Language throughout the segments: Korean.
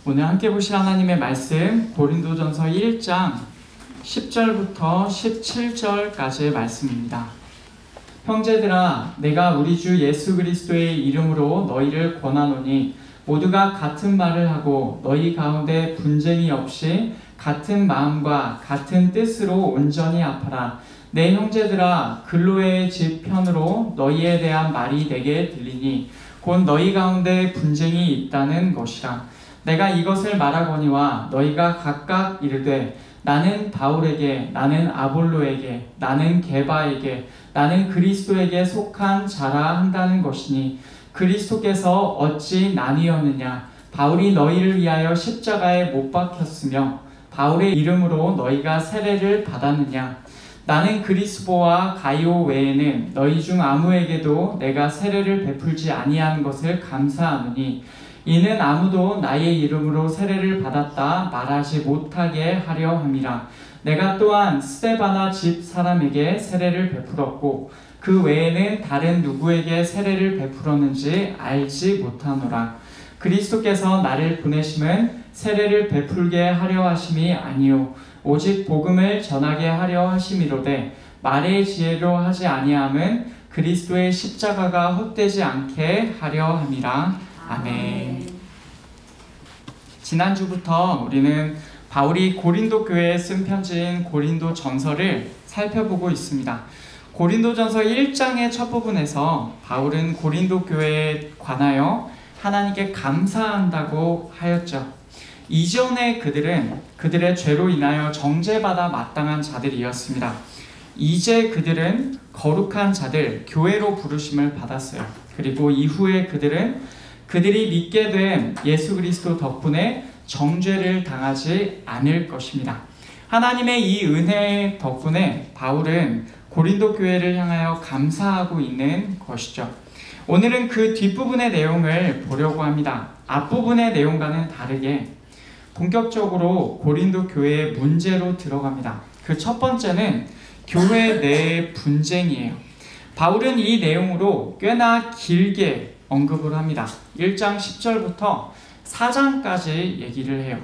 오늘 함께 보실 하나님의 말씀 고린도전서 1장 10절부터 17절까지의 말씀입니다. 형제들아, 내가 우리 주 예수 그리스도의 이름으로 너희를 권하노니 모두가 같은 말을 하고 너희 가운데 분쟁이 없이 같은 마음과 같은 뜻으로 온전히 합하라. 내 형제들아, 글로의 집 편으로 너희에 대한 말이 내게 들리니 곧 너희 가운데 분쟁이 있다는 것이라. 내가 이것을 말하거니와 너희가 각각 이르되 나는 바울에게, 나는 아볼로에게, 나는 게바에게, 나는 그리스도에게 속한 자라 한다는 것이니 그리스도께서 어찌 나뉘었느냐? 바울이 너희를 위하여 십자가에 못 박혔으며 바울의 이름으로 너희가 세례를 받았느냐? 나는 그리스보와 가이오 외에는 너희 중 아무에게도 내가 세례를 베풀지 아니한 것을 감사하노니 이는 아무도 나의 이름으로 세례를 받았다 말하지 못하게 하려 함이라. 내가 또한 스데바나 집 사람에게 세례를 베풀었고 그 외에는 다른 누구에게 세례를 베풀었는지 알지 못하노라. 그리스도께서 나를 보내심은 세례를 베풀게 하려 하심이 아니요 오직 복음을 전하게 하려 하심이로되 말의 지혜로 하지 아니함은 그리스도의 십자가가 헛되지 않게 하려 함이라. 아멘. 지난주부터 우리는 바울이 고린도 교회에 쓴 편지인 고린도 전서를 살펴보고 있습니다. 고린도 전서 1장의 첫 부분에서 바울은 고린도 교회에 관하여 하나님께 감사한다고 하였죠. 이전에 그들은 그들의 죄로 인하여 정죄받아 마땅한 자들이었습니다. 이제 그들은 거룩한 자들, 교회로 부르심을 받았어요. 그리고 이후에 그들이 믿게 된 예수 그리스도 덕분에 정죄를 당하지 않을 것입니다. 하나님의 이 은혜 덕분에 바울은 고린도 교회를 향하여 감사하고 있는 것이죠. 오늘은 그 뒷부분의 내용을 보려고 합니다. 앞부분의 내용과는 다르게 본격적으로 고린도 교회의 문제로 들어갑니다. 그 첫 번째는 교회 내의 분쟁이에요. 바울은 이 내용으로 꽤나 길게 언급을 합니다. 1장 10절부터 4장까지 얘기를 해요.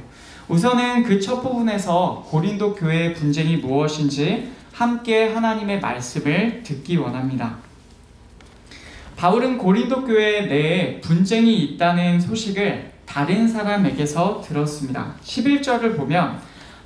우선은 그 첫 부분에서 고린도 교회의 분쟁이 무엇인지 함께 하나님의 말씀을 듣기 원합니다. 바울은 고린도 교회 내에 분쟁이 있다는 소식을 다른 사람에게서 들었습니다. 11절을 보면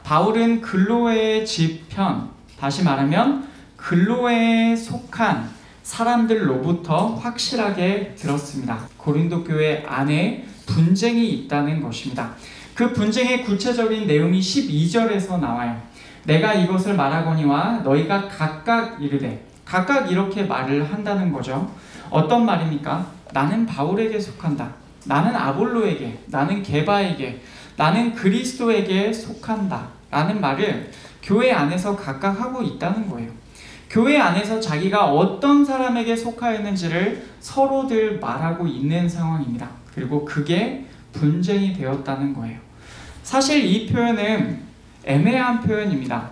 바울은 글로의 집 편, 다시 말하면 글로에 속한 사람들로부터 확실하게 들었습니다. 고린도 교회 안에 분쟁이 있다는 것입니다. 그 분쟁의 구체적인 내용이 12절에서 나와요. 내가 이것을 말하거니와 너희가 각각 이르되, 각각 이렇게 말을 한다는 거죠. 어떤 말입니까? 나는 바울에게 속한다. 나는 아볼로에게, 나는 게바에게, 나는 그리스도에게 속한다 라는 말을 교회 안에서 각각 하고 있다는 거예요. 교회 안에서 자기가 어떤 사람에게 속하였는지를 서로들 말하고 있는 상황입니다. 그리고 그게 분쟁이 되었다는 거예요. 사실 이 표현은 애매한 표현입니다.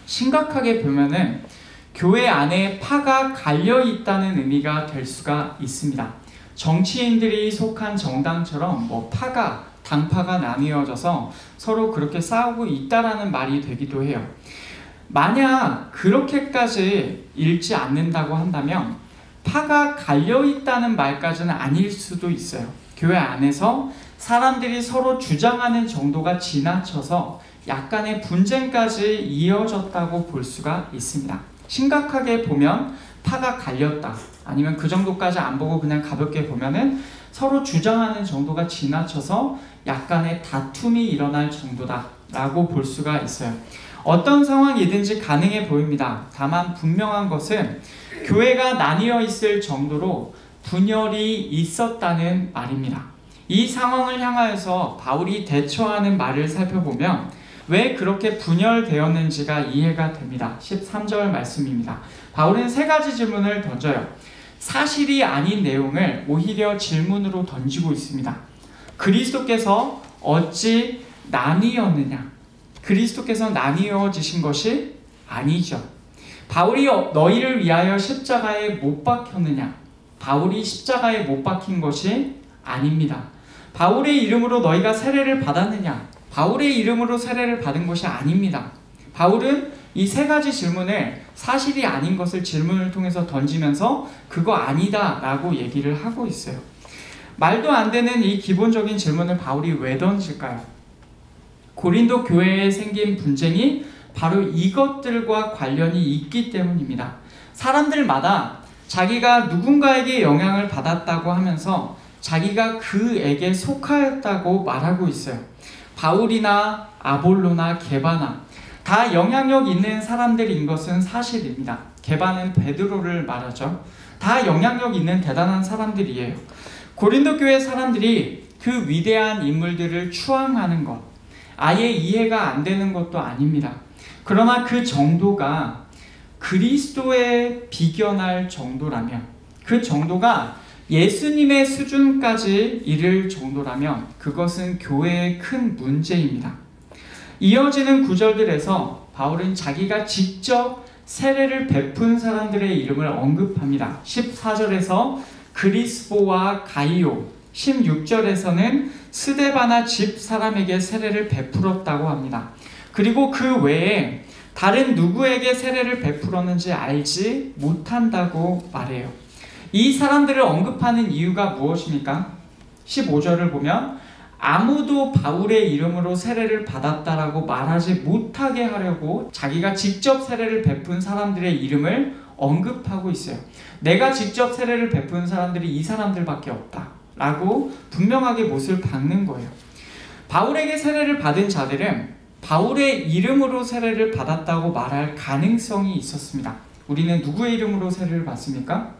심각하게 보면은 교회 안에 파가 갈려 있다는 의미가 될 수가 있습니다. 정치인들이 속한 정당처럼 당파가 나뉘어져서 서로 그렇게 싸우고 있다라는 말이 되기도 해요. 만약 그렇게까지 읽지 않는다고 한다면 파가 갈려 있다는 말까지는 아닐 수도 있어요. 교회 안에서 사람들이 서로 주장하는 정도가 지나쳐서 약간의 분쟁까지 이어졌다고 볼 수가 있습니다. 심각하게 보면 파가 갈렸다. 아니면 그 정도까지 안 보고 그냥 가볍게 보면은 서로 주장하는 정도가 지나쳐서 약간의 다툼이 일어날 정도다라고 볼 수가 있어요. 어떤 상황이든지 가능해 보입니다. 다만 분명한 것은 교회가 나뉘어 있을 정도로 분열이 있었다는 말입니다. 이 상황을 향하여서 바울이 대처하는 말을 살펴보면 왜 그렇게 분열되었는지가 이해가 됩니다. 13절 말씀입니다. 바울은 세 가지 질문을 던져요. 사실이 아닌 내용을 오히려 질문으로 던지고 있습니다. 그리스도께서 어찌 나뉘었느냐? 그리스도께서 나뉘어지신 것이 아니죠. 바울이 너희를 위하여 십자가에 못 박혔느냐? 바울이 십자가에 못 박힌 것이 아닙니다. 바울의 이름으로 너희가 세례를 받았느냐? 바울의 이름으로 세례를 받은 것이 아닙니다. 바울은 이 세 가지 질문을 사실이 아닌 것을 질문을 통해서 던지면서 그거 아니다 라고 얘기를 하고 있어요. 말도 안 되는 이 기본적인 질문을 바울이 왜 던질까요? 고린도 교회에 생긴 분쟁이 바로 이것들과 관련이 있기 때문입니다. 사람들마다 자기가 누군가에게 영향을 받았다고 하면서 자기가 그에게 속하였다고 말하고 있어요. 바울이나 아볼로나 게바나 다 영향력 있는 사람들인 것은 사실입니다. 게바는 베드로를 말하죠. 다 영향력 있는 대단한 사람들이에요. 고린도 교회 사람들이 그 위대한 인물들을 추앙하는 것, 아예 이해가 안 되는 것도 아닙니다. 그러나 그 정도가 그리스도에 비견할 정도라면, 그 정도가 예수님의 수준까지 이를 정도라면 그것은 교회의 큰 문제입니다. 이어지는 구절들에서 바울은 자기가 직접 세례를 베푼 사람들의 이름을 언급합니다. 14절에서 그리스보와 가이오, 16절에서는 스데바나 집 사람에게 세례를 베풀었다고 합니다. 그리고 그 외에 다른 누구에게 세례를 베풀었는지 알지 못한다고 말해요. 이 사람들을 언급하는 이유가 무엇입니까? 15절을 보면 아무도 바울의 이름으로 세례를 받았다라고 말하지 못하게 하려고 자기가 직접 세례를 베푼 사람들의 이름을 언급하고 있어요. 내가 직접 세례를 베푼 사람들이 이 사람들밖에 없다 라고 분명하게 못을 박는 거예요. 바울에게 세례를 받은 자들은 바울의 이름으로 세례를 받았다고 말할 가능성이 있었습니다. 우리는 누구의 이름으로 세례를 받습니까?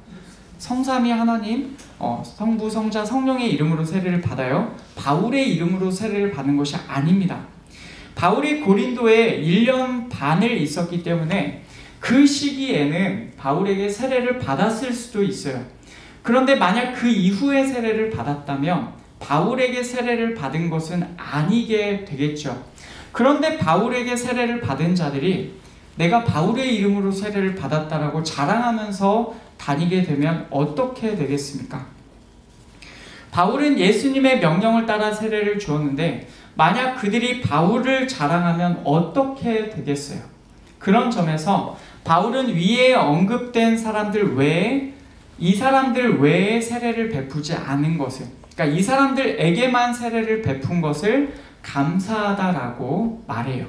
성삼위 하나님, 성부, 성자, 성령의 이름으로 세례를 받아요. 바울의 이름으로 세례를 받는 것이 아닙니다. 바울이 고린도에 1년 반을 있었기 때문에 그 시기에는 바울에게 세례를 받았을 수도 있어요. 그런데 만약 그 이후에 세례를 받았다면 바울에게 세례를 받은 것은 아니게 되겠죠. 그런데 바울에게 세례를 받은 자들이 내가 바울의 이름으로 세례를 받았다라고 자랑하면서 다니게 되면 어떻게 되겠습니까? 바울은 예수님의 명령을 따라 세례를 주었는데 만약 그들이 바울을 자랑하면 어떻게 되겠어요? 그런 점에서 바울은 위에 언급된 사람들 외에 이 사람들 외에 세례를 베푸지 않은 것을, 그러니까 이 사람들에게만 세례를 베푼 것을 감사하다라고 말해요.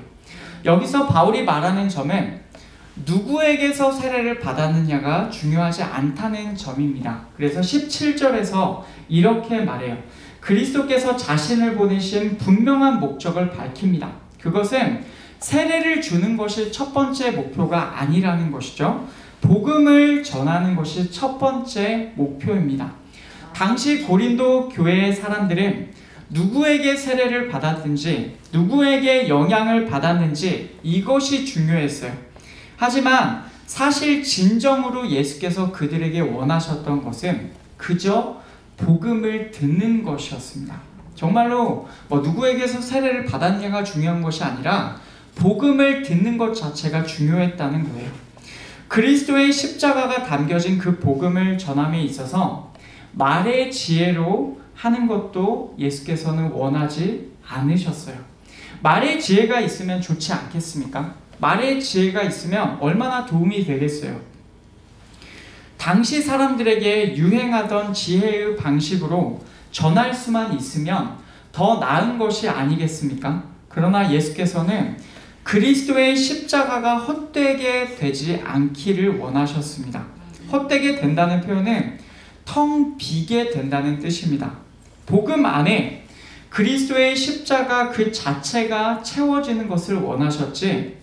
여기서 바울이 말하는 점은 누구에게서 세례를 받았느냐가 중요하지 않다는 점입니다. 그래서 17절에서 이렇게 말해요. 그리스도께서 자신을 보내신 분명한 목적을 밝힙니다. 그것은 세례를 주는 것이 첫 번째 목표가 아니라는 것이죠. 복음을 전하는 것이 첫 번째 목표입니다. 당시 고린도 교회의 사람들은 누구에게 세례를 받았든지 누구에게 영향을 받았는지 이것이 중요했어요. 하지만 사실 진정으로 예수께서 그들에게 원하셨던 것은 그저 복음을 듣는 것이었습니다. 정말로 누구에게서 세례를 받았냐가 중요한 것이 아니라 복음을 듣는 것 자체가 중요했다는 거예요. 그리스도의 십자가가 담겨진 그 복음을 전함에 있어서 말의 지혜로 하는 것도 예수께서는 원하지 않으셨어요. 말의 지혜가 있으면 좋지 않겠습니까? 말의 지혜가 있으면 얼마나 도움이 되겠어요. 당시 사람들에게 유행하던 지혜의 방식으로 전할 수만 있으면 더 나은 것이 아니겠습니까? 그러나 예수께서는 그리스도의 십자가가 헛되게 되지 않기를 원하셨습니다. 헛되게 된다는 표현은 텅 비게 된다는 뜻입니다. 복음 안에 그리스도의 십자가 그 자체가 채워지는 것을 원하셨지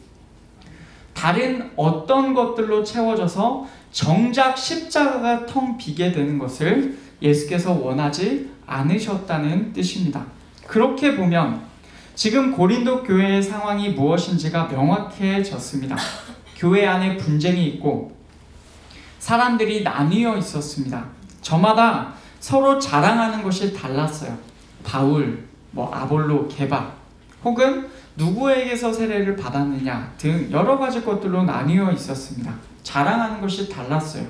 다른 어떤 것들로 채워져서 정작 십자가가 텅 비게 되는 것을 예수께서 원하지 않으셨다는 뜻입니다. 그렇게 보면 지금 고린도 교회의 상황이 무엇인지가 명확해졌습니다. 교회 안에 분쟁이 있고 사람들이 나뉘어 있었습니다. 저마다 서로 자랑하는 것이 달랐어요. 바울, 아볼로, 게바 혹은 누구에게서 세례를 받았느냐 등 여러 가지 것들로 나뉘어 있었습니다. 자랑하는 것이 달랐어요.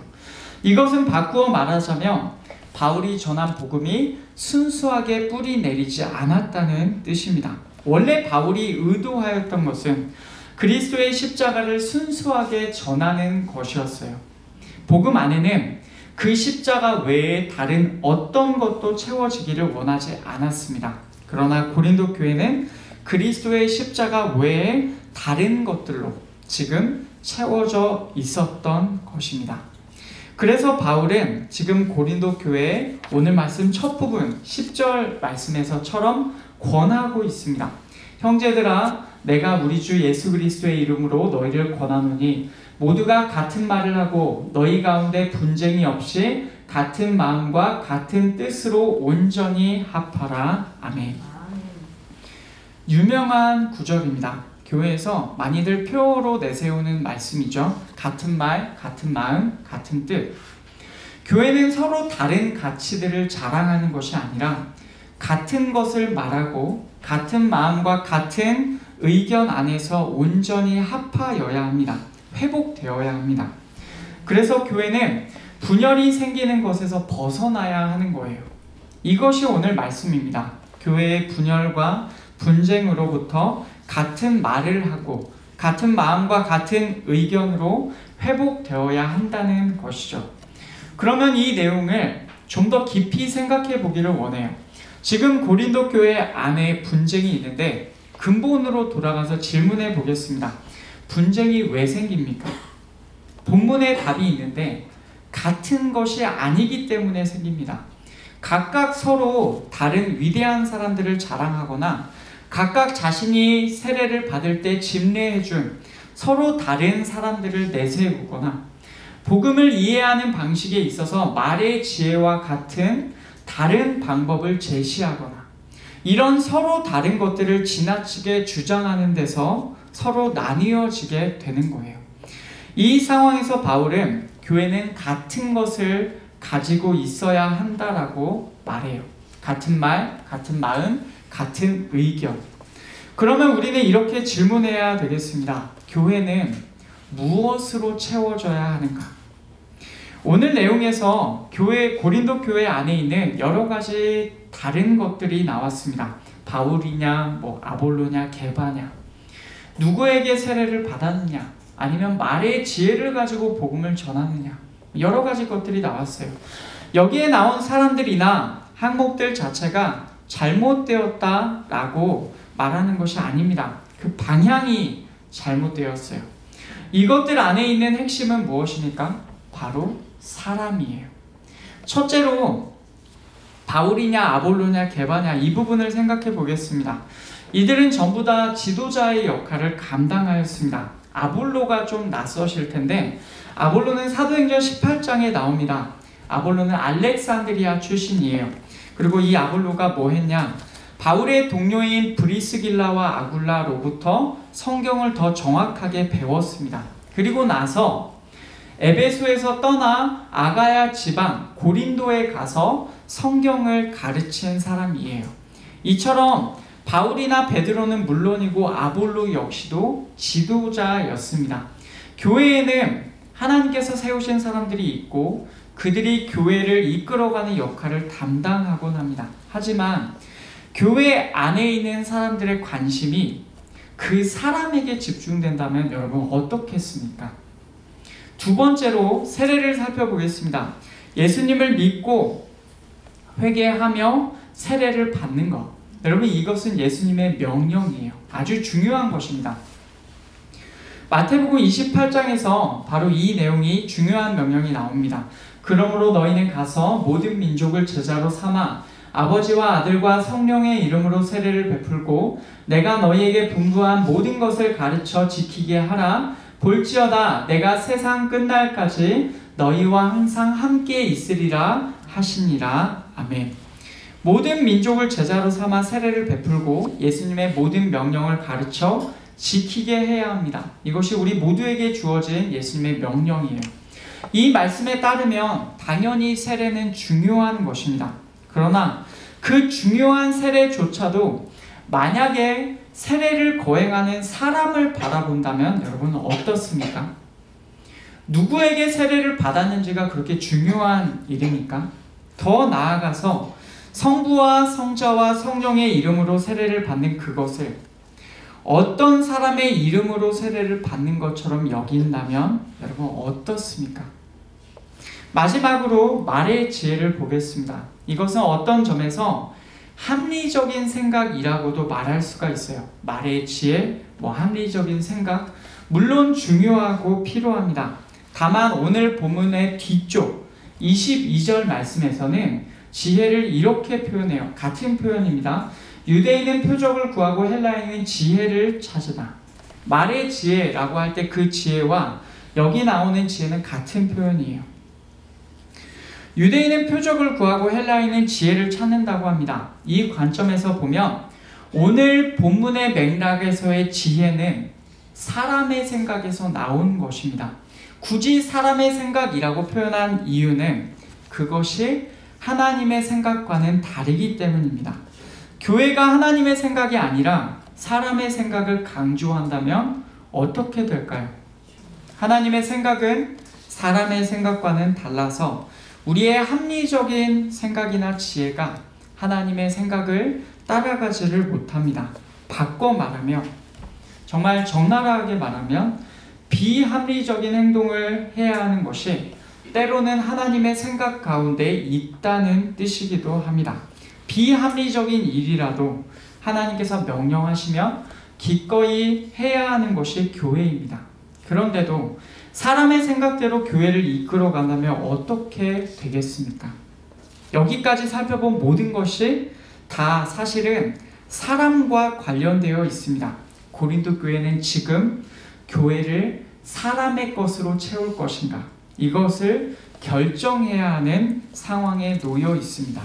이것은 바꾸어 말하자면 바울이 전한 복음이 순수하게 뿌리 내리지 않았다는 뜻입니다. 원래 바울이 의도하였던 것은 그리스도의 십자가를 순수하게 전하는 것이었어요. 복음 안에는 그 십자가 외에 다른 어떤 것도 채워지기를 원하지 않았습니다. 그러나 고린도 교회는 그리스도의 십자가 외에 다른 것들로 지금 채워져 있었던 것입니다. 그래서 바울은 지금 고린도 교회에 오늘 말씀 첫 부분 10절 말씀에서처럼 권하고 있습니다. 형제들아, 내가 우리 주 예수 그리스도의 이름으로 너희를 권하노니 모두가 같은 말을 하고 너희 가운데 분쟁이 없이 같은 마음과 같은 뜻으로 온전히 합하라. 아멘. 유명한 구절입니다. 교회에서 많이들 표어로 내세우는 말씀이죠. 같은 말, 같은 마음, 같은 뜻. 교회는 서로 다른 가치들을 자랑하는 것이 아니라 같은 것을 말하고 같은 마음과 같은 의견 안에서 온전히 합하여야 합니다. 회복되어야 합니다. 그래서 교회는 분열이 생기는 것에서 벗어나야 하는 거예요. 이것이 오늘 말씀입니다. 교회의 분열과 분쟁으로부터 같은 말을 하고 같은 마음과 같은 의견으로 회복되어야 한다는 것이죠. 그러면 이 내용을 좀 더 깊이 생각해 보기를 원해요. 지금 고린도 교회 안에 분쟁이 있는데 근본으로 돌아가서 질문해 보겠습니다. 분쟁이 왜 생깁니까? 본문에 답이 있는데 같은 것이 아니기 때문에 생깁니다. 각각 서로 다른 위대한 사람들을 자랑하거나 각각 자신이 세례를 받을 때 집례해준 서로 다른 사람들을 내세우거나 복음을 이해하는 방식에 있어서 말의 지혜와 같은 다른 방법을 제시하거나 이런 서로 다른 것들을 지나치게 주장하는 데서 서로 나뉘어지게 되는 거예요. 이 상황에서 바울은 교회는 같은 것을 가지고 있어야 한다라고 말해요. 같은 말, 같은 마음, 같은 의견. 그러면 우리는 이렇게 질문해야 되겠습니다. 교회는 무엇으로 채워져야 하는가? 오늘 내용에서 고린도 교회 안에 있는 여러 가지 다른 것들이 나왔습니다. 바울이냐, 아볼로냐, 게바냐, 누구에게 세례를 받았느냐, 아니면 말의 지혜를 가지고 복음을 전하느냐, 여러 가지 것들이 나왔어요. 여기에 나온 사람들이나 항목들 자체가 잘못되었다라고 말하는 것이 아닙니다. 그 방향이 잘못되었어요. 이것들 안에 있는 핵심은 무엇입니까? 바로 사람이에요. 첫째로 바울이냐 아볼로냐 게바냐 이 부분을 생각해 보겠습니다. 이들은 전부 다 지도자의 역할을 감당하였습니다. 아볼로가 좀 낯서실 텐데 아볼로는 사도행전 18장에 나옵니다. 아볼로는 알렉산드리아 출신이에요. 그리고 이 아볼로가 뭐 했냐? 바울의 동료인 브리스길라와 아굴라로부터 성경을 더 정확하게 배웠습니다. 그리고 나서 에베소에서 떠나 아가야 지방 고린도에 가서 성경을 가르친 사람이에요. 이처럼 바울이나 베드로는 물론이고 아볼로 역시도 지도자였습니다. 교회에는 하나님께서 세우신 사람들이 있고 그들이 교회를 이끌어가는 역할을 담당하곤 합니다. 하지만 교회 안에 있는 사람들의 관심이 그 사람에게 집중된다면 여러분 어떻겠습니까? 두 번째로 세례를 살펴보겠습니다. 예수님을 믿고 회개하며 세례를 받는 것. 여러분 이것은 예수님의 명령이에요. 아주 중요한 것입니다. 마태복음 28장에서 바로 이 내용이 중요한 명령이 나옵니다. 그러므로 너희는 가서 모든 민족을 제자로 삼아 아버지와 아들과 성령의 이름으로 세례를 베풀고 내가 너희에게 분부한 모든 것을 가르쳐 지키게 하라. 볼지어다 내가 세상 끝날까지 너희와 항상 함께 있으리라 하시니라. 아멘. 모든 민족을 제자로 삼아 세례를 베풀고 예수님의 모든 명령을 가르쳐 지키게 해야 합니다. 이것이 우리 모두에게 주어진 예수님의 명령이에요. 이 말씀에 따르면 당연히 세례는 중요한 것입니다. 그러나 그 중요한 세례조차도 만약에 세례를 거행하는 사람을 바라본다면 여러분은 어떻습니까? 누구에게 세례를 받았는지가 그렇게 중요한 일입니까? 더 나아가서 성부와 성자와 성령의 이름으로 세례를 받는 그것을 어떤 사람의 이름으로 세례를 받는 것처럼 여긴다면 여러분 어떻습니까? 마지막으로 말의 지혜를 보겠습니다. 이것은 어떤 점에서 합리적인 생각이라고도 말할 수가 있어요. 말의 지혜, 합리적인 생각, 물론 중요하고 필요합니다. 다만 오늘 본문의 뒤쪽 22절 말씀에서는 지혜를 이렇게 표현해요. 같은 표현입니다. 유대인은 표적을 구하고 헬라인은 지혜를 찾으다. 말의 지혜라고 할 때 그 지혜와 여기 나오는 지혜는 같은 표현이에요. 유대인은 표적을 구하고 헬라인은 지혜를 찾는다고 합니다. 이 관점에서 보면 오늘 본문의 맥락에서의 지혜는 사람의 생각에서 나온 것입니다. 굳이 사람의 생각이라고 표현한 이유는 그것이 하나님의 생각과는 다르기 때문입니다. 교회가 하나님의 생각이 아니라 사람의 생각을 강조한다면 어떻게 될까요? 하나님의 생각은 사람의 생각과는 달라서 우리의 합리적인 생각이나 지혜가 하나님의 생각을 따라가지를 못합니다. 바꿔 말하면, 정말 적나라하게 말하면 비합리적인 행동을 해야 하는 것이 때로는 하나님의 생각 가운데 있다는 뜻이기도 합니다. 비합리적인 일이라도 하나님께서 명령하시면 기꺼이 해야 하는 것이 교회입니다. 그런데도 사람의 생각대로 교회를 이끌어 간다면 어떻게 되겠습니까? 여기까지 살펴본 모든 것이 다 사실은 사람과 관련되어 있습니다. 고린도 교회는 지금 교회를 사람의 것으로 채울 것인가? 이것을 결정해야 하는 상황에 놓여 있습니다.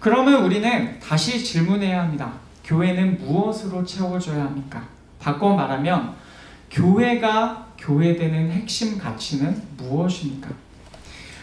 그러면 우리는 다시 질문해야 합니다. 교회는 무엇으로 채워져야 합니까? 바꿔 말하면 교회가 교회되는 핵심 가치는 무엇입니까?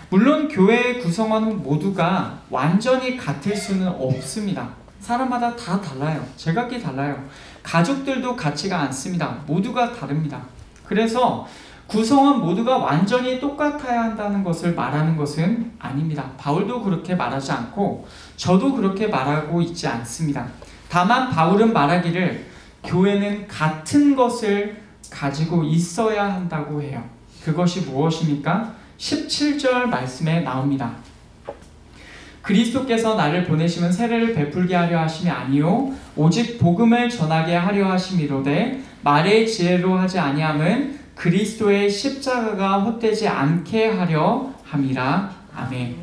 물론 교회의 구성원 모두가 완전히 같을 수는 없습니다. 사람마다 다 달라요. 제각기 달라요. 가족들도 같지가 않습니다. 모두가 다릅니다. 그래서 구성원 모두가 완전히 똑같아야 한다는 것을 말하는 것은 아닙니다. 바울도 그렇게 말하지 않고 저도 그렇게 말하고 있지 않습니다. 다만 바울은 말하기를 교회는 같은 것을 가지고 있어야 한다고 해요. 그것이 무엇입니까? 17절 말씀에 나옵니다. 그리스도께서 나를 보내심은 세례를 베풀게 하려 하심이 아니요 오직 복음을 전하게 하려 하심이로되 말의 지혜로 하지 아니함은 그리스도의 십자가가 헛되지 않게 하려 함이라. 아멘.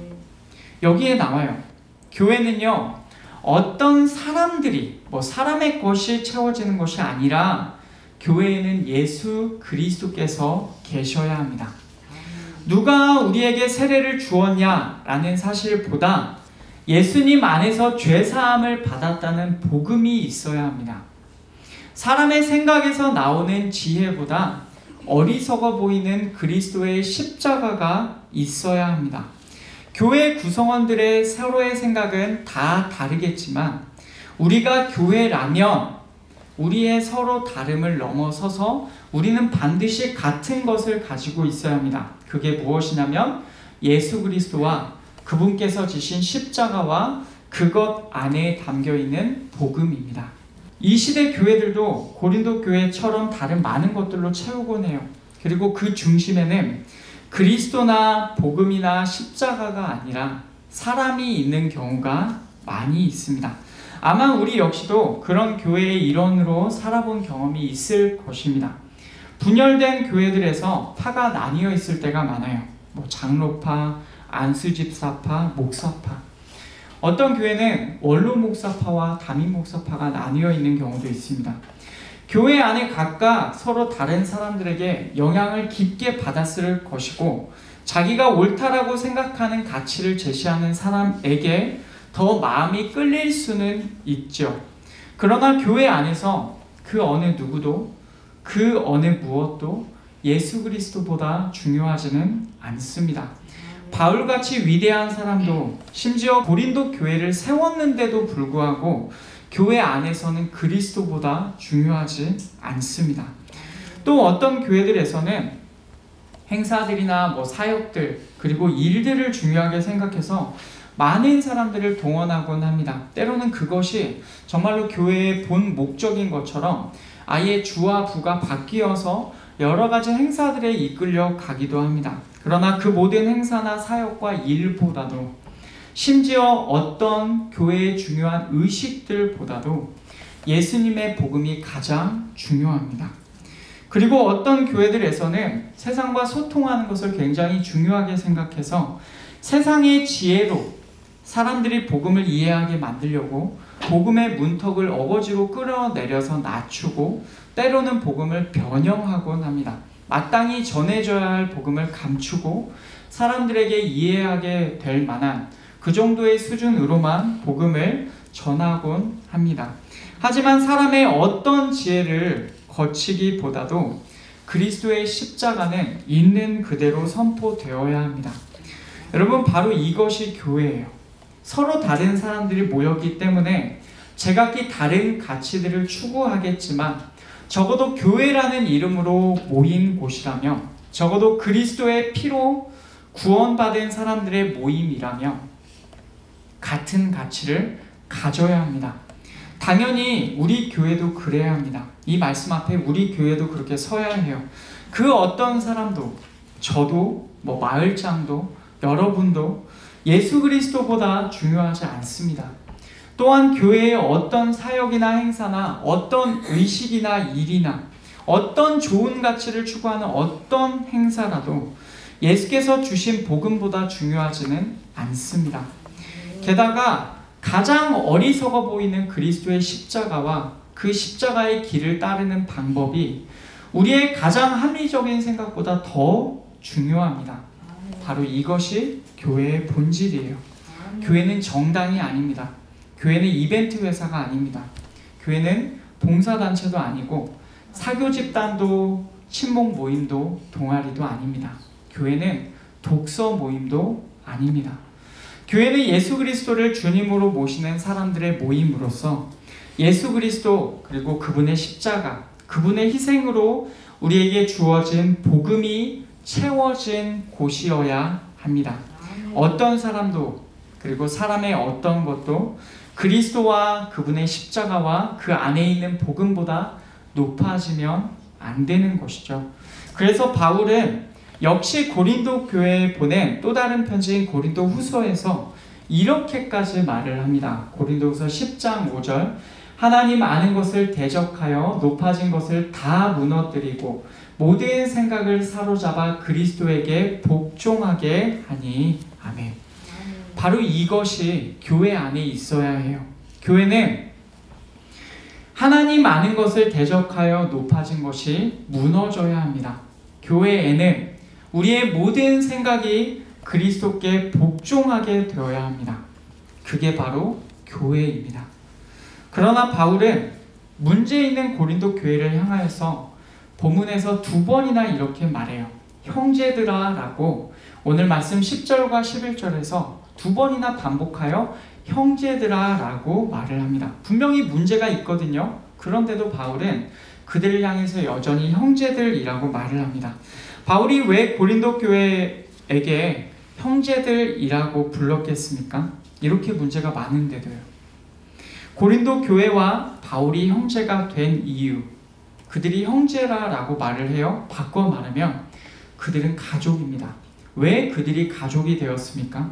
여기에 나와요. 교회는요 어떤 사람들이 사람의 것이 채워지는 것이 아니라 교회에는 예수 그리스도께서 계셔야 합니다. 누가 우리에게 세례를 주었냐라는 사실보다 예수님 안에서 죄사함을 받았다는 복음이 있어야 합니다. 사람의 생각에서 나오는 지혜보다 어리석어 보이는 그리스도의 십자가가 있어야 합니다. 교회 구성원들의 서로의 생각은 다 다르겠지만 우리가 교회라면 우리의 서로 다름을 넘어서서 우리는 반드시 같은 것을 가지고 있어야 합니다. 그게 무엇이냐면 예수 그리스도와 그분께서 지신 십자가와 그것 안에 담겨있는 복음입니다. 이 시대 교회들도 고린도 교회처럼 다른 많은 것들로 채우곤 해요. 그리고 그 중심에는 그리스도나 복음이나 십자가가 아니라 사람이 있는 경우가 많이 있습니다. 아마 우리 역시도 그런 교회의 일원으로 살아본 경험이 있을 것입니다. 분열된 교회들에서 파가 나뉘어 있을 때가 많아요. 장로파, 안수집사파, 목사파. 어떤 교회는 원로 목사파와 담임 목사파가 나뉘어 있는 경우도 있습니다. 교회 안에 각각 서로 다른 사람들에게 영향을 깊게 받았을 것이고 자기가 옳다라고 생각하는 가치를 제시하는 사람에게 더 마음이 끌릴 수는 있죠. 그러나 교회 안에서 그 어느 누구도 그 어느 무엇도 예수 그리스도보다 중요하지는 않습니다. 바울같이 위대한 사람도 심지어 고린도 교회를 세웠는데도 불구하고 교회 안에서는 그리스도보다 중요하지 않습니다. 또 어떤 교회들에서는 행사들이나 사역들 그리고 일들을 중요하게 생각해서 많은 사람들을 동원하곤 합니다. 때로는 그것이 정말로 교회의 본 목적인 것처럼 아예 주와 부가 바뀌어서 여러 가지 행사들에 이끌려 가기도 합니다. 그러나 그 모든 행사나 사역과 일보다도, 심지어 어떤 교회의 중요한 의식들보다도 예수님의 복음이 가장 중요합니다. 그리고 어떤 교회들에서는 세상과 소통하는 것을 굉장히 중요하게 생각해서 세상의 지혜로 사람들이 복음을 이해하게 만들려고 복음의 문턱을 어거지로 끌어내려서 낮추고 때로는 복음을 변형하곤 합니다. 마땅히 전해져야 할 복음을 감추고 사람들에게 이해하게 될 만한 그 정도의 수준으로만 복음을 전하곤 합니다. 하지만 사람의 어떤 지혜를 거치기보다도 그리스도의 십자가는 있는 그대로 선포되어야 합니다. 여러분, 바로 이것이 교회예요. 서로 다른 사람들이 모였기 때문에 제각기 다른 가치들을 추구하겠지만 적어도 교회라는 이름으로 모인 곳이라며, 적어도 그리스도의 피로 구원받은 사람들의 모임이라며 같은 가치를 가져야 합니다. 당연히 우리 교회도 그래야 합니다. 이 말씀 앞에 우리 교회도 그렇게 서야 해요. 그 어떤 사람도, 저도, 마을장도, 여러분도 예수 그리스도보다 중요하지 않습니다. 또한 교회의 어떤 사역이나 행사나 어떤 의식이나 일이나 어떤 좋은 가치를 추구하는 어떤 행사라도 예수께서 주신 복음보다 중요하지는 않습니다. 게다가 가장 어리석어 보이는 그리스도의 십자가와 그 십자가의 길을 따르는 방법이 우리의 가장 합리적인 생각보다 더 중요합니다. 바로 이것이 교회의 본질이에요. 교회는 정당이 아닙니다. 교회는 이벤트 회사가 아닙니다. 교회는 봉사단체도 아니고 사교 집단도 친목 모임도 동아리도 아닙니다. 교회는 독서 모임도 아닙니다. 교회는 예수 그리스도를 주님으로 모시는 사람들의 모임으로서 예수 그리스도 그리고 그분의 십자가, 그분의 희생으로 우리에게 주어진 복음이 채워진 곳이어야 합니다. 어떤 사람도 그리고 사람의 어떤 것도 그리스도와 그분의 십자가와 그 안에 있는 복음보다 높아지면 안 되는 것이죠. 그래서 바울은 역시 고린도 교회에 보낸 또 다른 편지인 고린도 후서에서 이렇게까지 말을 합니다. 고린도 후서 10장 5절, 하나님 아는 것을 대적하여 높아진 것을 다 무너뜨리고 모든 생각을 사로잡아 그리스도에게 복종하게 하니. 아멘. 바로 이것이 교회 안에 있어야 해요. 교회는 하나님 아는 것을 대적하여 높아진 것이 무너져야 합니다. 교회에는 우리의 모든 생각이 그리스도께 복종하게 되어야 합니다. 그게 바로 교회입니다. 그러나 바울은 문제 있는 고린도 교회를 향하여서 본문에서 2번이나 이렇게 말해요. 형제들아 라고 오늘 말씀 10절과 11절에서 2번이나 반복하여 형제들아 라고 말을 합니다. 분명히 문제가 있거든요. 그런데도 바울은 그들을 향해서 여전히 형제들이라고 말을 합니다. 바울이 왜 고린도 교회에게 형제들이라고 불렀겠습니까? 이렇게 문제가 많은데도요. 고린도 교회와 바울이 형제가 된 이유, 그들이 형제라고 말을 해요. 바꿔 말하면 그들은 가족입니다. 왜 그들이 가족이 되었습니까?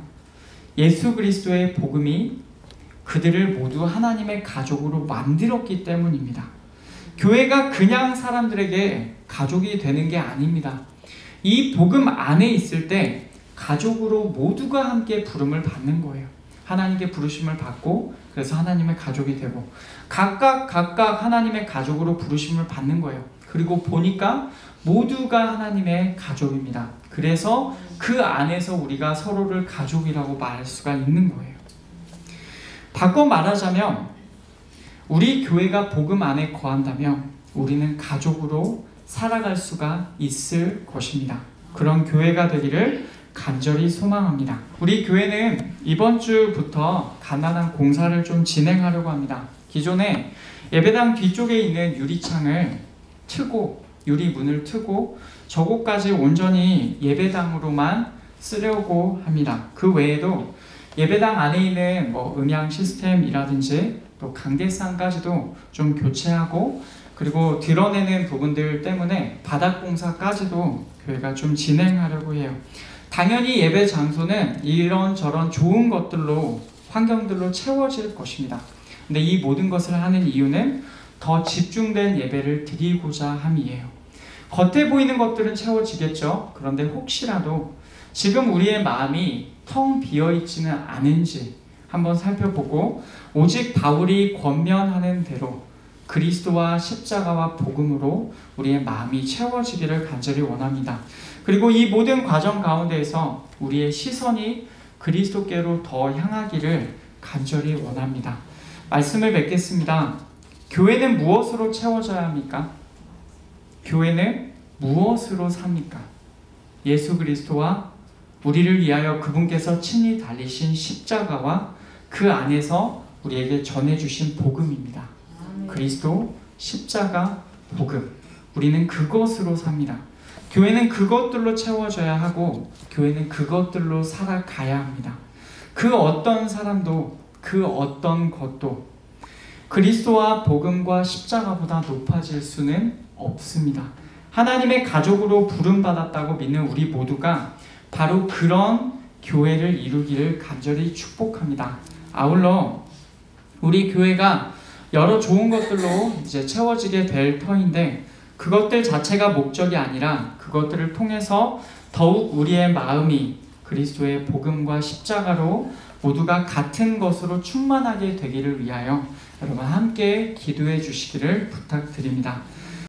예수 그리스도의 복음이 그들을 모두 하나님의 가족으로 만들었기 때문입니다. 교회가 그냥 사람들에게 가족이 되는 게 아닙니다. 이 복음 안에 있을 때 가족으로 모두가 함께 부름을 받는 거예요. 하나님께 부르심을 받고 그래서 하나님의 가족이 되고 각각 하나님의 가족으로 부르심을 받는 거예요. 그리고 보니까 모두가 하나님의 가족입니다. 그래서 그 안에서 우리가 서로를 가족이라고 말할 수가 있는 거예요. 바꿔 말하자면 우리 교회가 복음 안에 거한다면 우리는 가족으로 살아갈 수가 있을 것입니다. 그런 교회가 되기를 간절히 소망합니다. 우리 교회는 이번 주부터 간단한 공사를 좀 진행하려고 합니다. 기존에 예배당 뒤쪽에 있는 유리창을 트고 유리문을 트고 저곳까지 온전히 예배당으로만 쓰려고 합니다. 그 외에도 예배당 안에 있는 음향 시스템이라든지 또 강대상까지도 좀 교체하고, 그리고 드러내는 부분들 때문에 바닥 공사까지도 교회가 좀 진행하려고 해요. 당연히 예배 장소는 이런저런 좋은 것들로, 환경들로 채워질 것입니다. 근데 이 모든 것을 하는 이유는 더 집중된 예배를 드리고자 함이에요. 겉에 보이는 것들은 채워지겠죠. 그런데 혹시라도 지금 우리의 마음이 텅 비어있지는 않은지 한번 살펴보고, 오직 바울이 권면하는 대로 그리스도와 십자가와 복음으로 우리의 마음이 채워지기를 간절히 원합니다. 그리고 이 모든 과정 가운데에서 우리의 시선이 그리스도께로 더 향하기를 간절히 원합니다. 말씀을 맺겠습니다. 교회는 무엇으로 채워져야 합니까? 교회는 무엇으로 삽니까? 예수 그리스도와 우리를 위하여 그분께서 친히 달리신 십자가와 그 안에서 우리에게 전해주신 복음입니다. 그리스도, 십자가, 복음. 우리는 그것으로 삽니다. 교회는 그것들로 채워져야 하고, 교회는 그것들로 살아가야 합니다. 그 어떤 사람도, 그 어떤 것도 그리스도와 복음과 십자가보다 높아질 수는 없습니다. 하나님의 가족으로 부름받았다고 믿는 우리 모두가 바로 그런 교회를 이루기를 간절히 축복합니다. 아울러 우리 교회가 여러 좋은 것들로 이제 채워지게 될 터인데, 그것들 자체가 목적이 아니라 그것들을 통해서 더욱 우리의 마음이 그리스도의 복음과 십자가로 모두가 같은 것으로 충만하게 되기를 위하여 여러분 함께 기도해 주시기를 부탁드립니다.